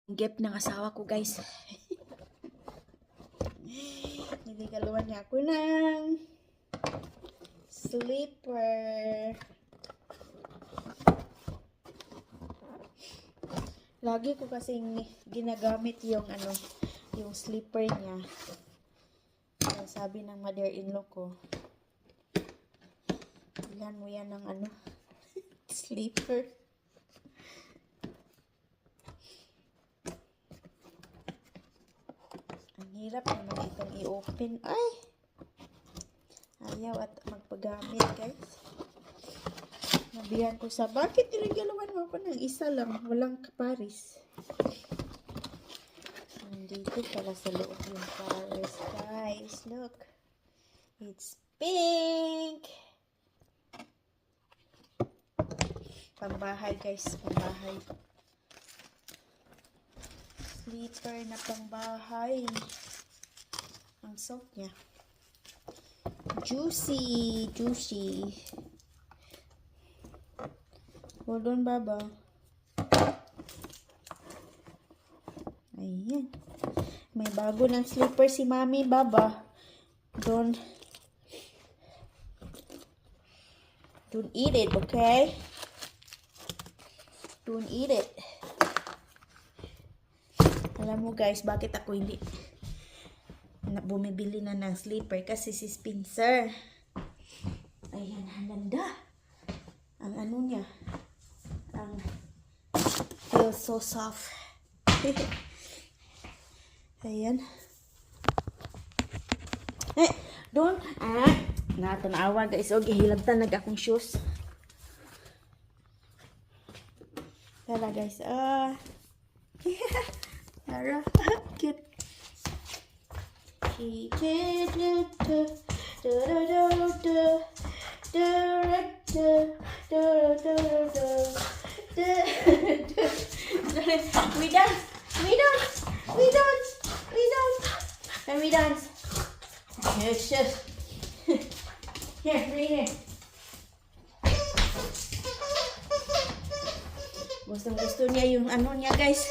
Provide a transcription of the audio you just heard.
Gift ng asawa ko, guys. Niligaluan niya ako ng slipper. Lagi ko kasing ginagamit yung yung slipper niya. So, sabi ng mother-in-law ko, ilan mo yan ng slipper. Ang hirap naman itong i-open. Ay! Ayaw at magpagamit, guys. Nabihan ko sa, bakit nilagaluan mo ako ng isa lang? Walang kaparis. Nandito pala sa loob yung paris, guys. Look. It's pink! Pambahay, guys. Pambahay. Slipper na pangbahay. Ang soft niya. Juicy. Juicy. Hold on, Baba. Ayan. May bago ng slipper si Mami, Baba. Don't eat it, okay? Don't eat it. Alam mo guys, bakit ako hindi bumibili na ng slipper? Kasi si Spencer, ayan, hananda. Ang niya, ang feels so soft. Ayan. Don't, natanawa guys, o gihilagtan akong shoes. Tara guys, Tara, cute. Can we dance? Yes, yes. Here, right here. Gusto niya yung niya, guys.